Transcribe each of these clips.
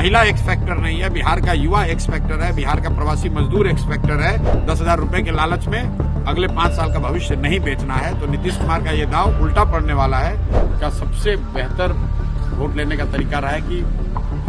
महिला x factor नहीं है, बिहार का युवा एक्स फैक्टर है, बिहार का प्रवासी मजदूर एक्स फैक्टर है। 10,000 रुपए के लालच में अगले 5 साल का भविष्य नहीं बेचना है। तो नीतीश कुमार का ये दांव उल्टा पड़ने वाला है। का सबसे बेहतर वोट लेने का तरीका रहा है कि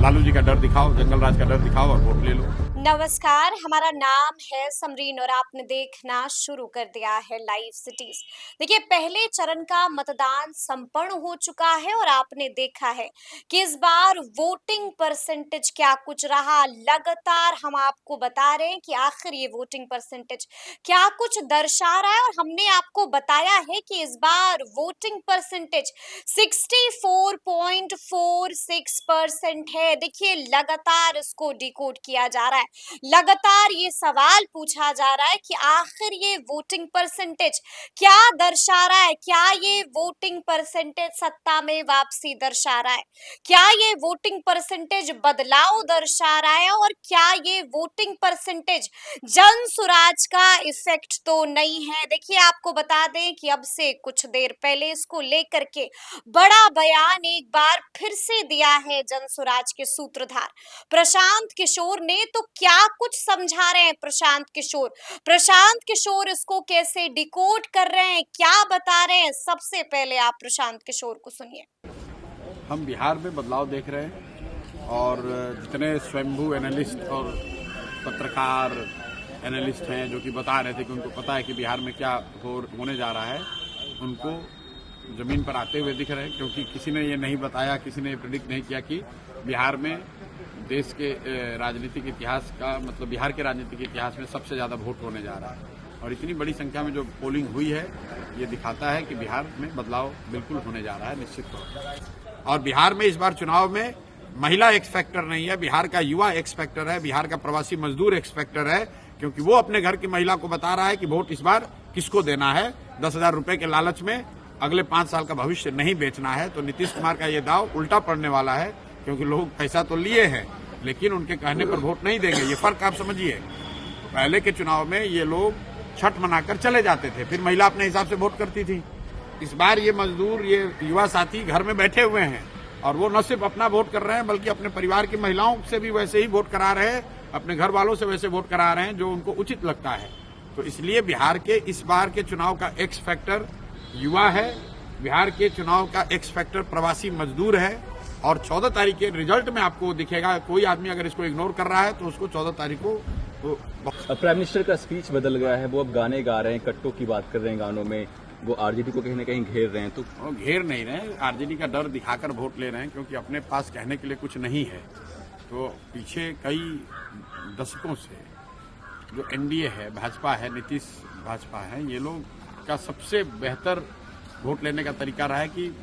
लालू जी का डर दिखाओ, जंगल राज का डर दिखाओ और वोट ले लो। नमस्कार, हमारा नाम है समरीन और आपने देखना शुरू कर दिया है लाइव सिटीज। देखिए, पहले चरण का मतदान संपन्न हो चुका है और आपने देखा है कि इस बार वोटिंग परसेंटेज क्या कुछ रहा। लगातार हम आपको बता रहे हैं कि आखिर ये वोटिंग परसेंटेज क्या कुछ दर्शा रहा है और हमने आपको बताया है कि इस बार वोटिंग परसेंटेज 64.46% है। देखिए, लगातार इसको डिकोड किया जा रहा है। लगातार ये सवाल पूछा जा रहा है कि आखिर ये वोटिंग परसेंटेज क्या दर्शा रहा है। क्या ये वोटिंग परसेंटेज सत्ता में वापसी दर्शा रहा है? क्या ये वोटिंग परसेंटेज बदलाव दर्शा रहा है? और क्या ये वोटिंग परसेंटेज जन सुराज का इफेक्ट तो नहीं है? देखिए, आपको बता दें कि अब से कुछ देर पहले इसको लेकर के बड़ा बयान एक बार फिर से दिया है जन सुराज के सूत्रधार प्रशांत किशोर ने। तो क्या कुछ समझा रहे हैं प्रशांत किशोर इसको कैसे डिकोड कर रहे हैं, क्या बता रहे हैं? सबसे पहले आप प्रशांत किशोर को सुनिए। हम बिहार में बदलाव देख रहे हैं और जितने स्वयंभू एनालिस्ट और पत्रकार एनालिस्ट हैं जो कि बता रहे थे कि उनको पता है कि बिहार में क्या होने जा रहा है, उनको जमीन पर आते हुए दिख रहे हैं। क्योंकि किसी ने ये नहीं बताया, किसी ने प्रेडिक्ट नहीं किया कि बिहार में देश के राजनीतिक इतिहास का मतलब बिहार के राजनीतिक इतिहास में सबसे ज्यादा वोट होने जा रहा है। और इतनी बड़ी संख्या में जो पोलिंग हुई है, ये दिखाता है कि बिहार में बदलाव बिल्कुल होने जा रहा है, निश्चित तौर पर। और बिहार में इस बार चुनाव में महिला एक्स फैक्टर नहीं है, बिहार का युवा एक्स फैक्टर है, बिहार का प्रवासी मजदूर एक्स फैक्टर है। क्योंकि वो अपने घर की महिला को बता रहा है कि वोट इस बार किसको देना है। 10,000 रुपए के लालच में अगले 5 साल का भविष्य नहीं बेचना है। तो नीतीश कुमार का ये दांव उल्टा पड़ने वाला है। क्योंकि लोग पैसा तो लिए हैं लेकिन उनके कहने पर वोट नहीं देंगे। ये फर्क आप समझिए। पहले के चुनाव में ये लोग छठ मनाकर चले जाते थे, फिर महिला अपने हिसाब से वोट करती थी। इस बार ये मजदूर, ये युवा साथी घर में बैठे हुए हैं और वो न सिर्फ अपना वोट कर रहे हैं बल्कि अपने परिवार की महिलाओं से भी वैसे ही वोट करा रहे हैं, अपने घर वालों से वैसे वोट करा रहे हैं जो उनको उचित लगता है। तो इसलिए बिहार के इस बार के चुनाव का एक्स फैक्टर युवा है, बिहार के चुनाव का एक्स फैक्टर प्रवासी मजदूर है। और 14 तारीख के रिजल्ट में आपको दिखेगा। कोई आदमी अगर इसको इग्नोर कर रहा है तो उसको 14 तारीख को प्राइम मिनिस्टर का स्पीच बदल गया है। वो अब गाने गा रहे हैं, कट्टों की बात कर रहे हैं गानों में। वो आरजेडी को कहीं ना कहीं घेर रहे हैं। तो घेर नहीं रहे, आरजेडी का डर दिखाकर वोट ले रहे हैं क्योंकि अपने पास कहने के लिए कुछ नहीं है। तो पीछे कई दशकों से जो एनडीए है, भाजपा है, नीतीश भाजपा है, ये लोग का सबसे बेहतर वोट लेने का तरीका रहा है कि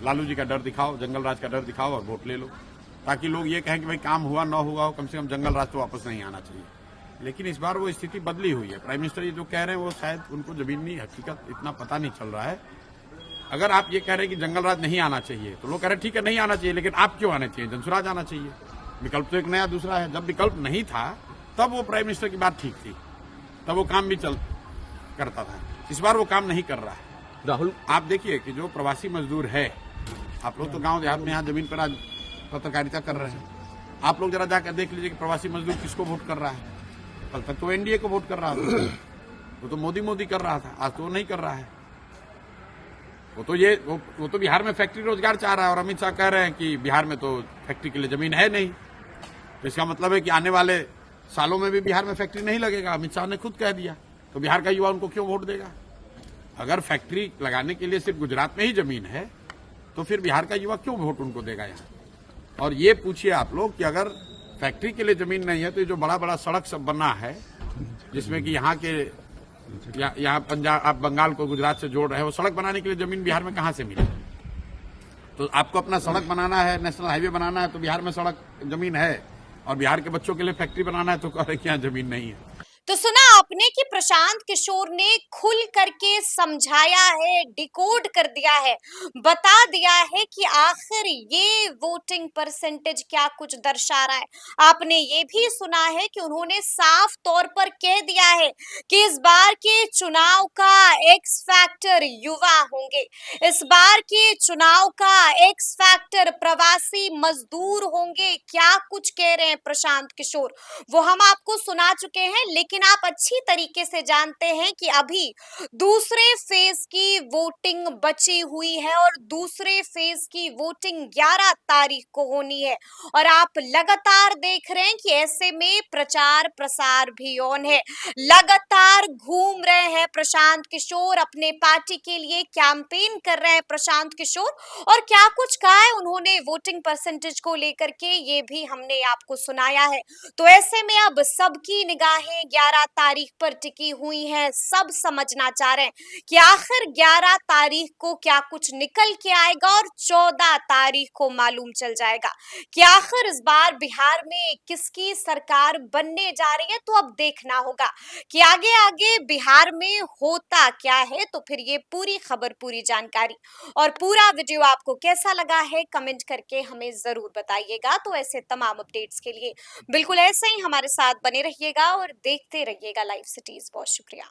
लालू जी का डर दिखाओ, जंगल राज का डर दिखाओ और वोट ले लो। ताकि लोग ये कहें कि भाई काम हुआ ना हुआ हो, कम से कम जंगल राज तो वापस नहीं आना चाहिए। लेकिन इस बार वो स्थिति बदली हुई है। प्राइम मिनिस्टर ये जो कह रहे हैं वो शायद उनको जमीनी हकीकत इतना पता नहीं चल रहा है। अगर आप ये कह रहे हैं कि जंगल राज नहीं आना चाहिए तो लोग कह रहे हैं ठीक है नहीं आना चाहिए, लेकिन आप क्यों आना चाहिए? जनसुराज आना चाहिए। विकल्प तो एक नया दूसरा है। जब विकल्प नहीं था तब वो प्राइम मिनिस्टर की बात ठीक थी, तब वो काम भी करता था। इस बार वो काम नहीं कर रहा है। राहुल, आप देखिए कि जो प्रवासी मजदूर है, आप लोग तो गांव देहात में यहाँ जमीन पर आज पत्रकारिता कर रहे हैं। आप लोग जरा जाकर देख लीजिए कि प्रवासी मजदूर किसको वोट कर रहा है। कल तक तो एनडीए को वोट कर रहा था, वो तो मोदी कर रहा था, आज तो वो नहीं कर रहा है। वो तो बिहार में फैक्ट्री रोजगार चाह रहा है और अमित शाह कह रहे हैं कि बिहार में तो फैक्ट्री के लिए जमीन है नहीं। तो इसका मतलब है कि आने वाले सालों में भी बिहार में फैक्ट्री नहीं लगेगा। अमित शाह ने खुद कह दिया। तो बिहार का युवा उनको क्यों वोट देगा? अगर फैक्ट्री लगाने के लिए सिर्फ गुजरात में ही जमीन है तो फिर बिहार का युवा क्यों वोट उनको देगा यहाँ? और ये पूछिए आप लोग कि अगर फैक्ट्री के लिए जमीन नहीं है तो ये जो बड़ा बड़ा सड़क सब बना है, जिसमें कि यहाँ के यहाँ पंजाब, आप बंगाल को गुजरात से जोड़ रहे हैं, वो सड़क बनाने के लिए जमीन बिहार में कहाँ से मिले? तो आपको अपना सड़क बनाना है, नेशनल हाईवे बनाना है तो बिहार में सड़क जमीन है, और बिहार के बच्चों के लिए फैक्ट्री बनाना है तो कह रहे कि यहाँ जमीन नहीं है। तो सुना आपने कि प्रशांत किशोर ने खुल करके समझाया है, डिकोड कर दिया है, बता दिया है कि आखिर ये वोटिंग परसेंटेज क्या कुछ दर्शा रहा है। आपने ये भी सुना है कि उन्होंने साफ तौर पर कह दिया है कि इस बार के चुनाव का एक्स फैक्टर युवा होंगे, इस बार के चुनाव का एक्स फैक्टर प्रवासी मजदूर होंगे। क्या कुछ कह रहे हैं प्रशांत किशोर, वो हम आपको सुना चुके हैं, लेकिन आप अच्छी तरीके से जानते हैं कि अभी दूसरे फेज की वोटिंग बची हुई है और दूसरे फेज की वोटिंग 11 तारीख को होनी है। और आप लगातार देख रहे हैं कि ऐसे में प्रचार प्रसार भी ऑन है, लगातार घूम रहे हैं प्रशांत किशोर, अपने पार्टी के लिए कैंपेन कर रहे हैं प्रशांत किशोर। और क्या कुछ कहा है उन्होंने वोटिंग परसेंटेज को लेकर के, ये भी हमने आपको सुनाया है। तो ऐसे में अब सबकी निगाहें 11 तारीख पर टिकी हुई हैं। सब समझना चाह रहे हैं कि आखिर 11 तारीख को क्या कुछ निकल के आएगा और 14 तारीख को मालूम चल जाएगा कि आखिर इस बार बिहार में किसकी सरकार बनने जा रही है। तो अब देखना होगा कि आगे आगे बिहार में होता क्या है। तो फिर ये पूरी खबर, पूरी जानकारी और पूरा वीडियो आपको कैसा लगा है, कमेंट करके हमें जरूर बताइएगा। तो ऐसे तमाम अपडेट्स के लिए बिल्कुल ऐसे ही हमारे साथ बने रहिएगा और देखते रहिएगा लाइव सिटीज। बहुत शुक्रिया।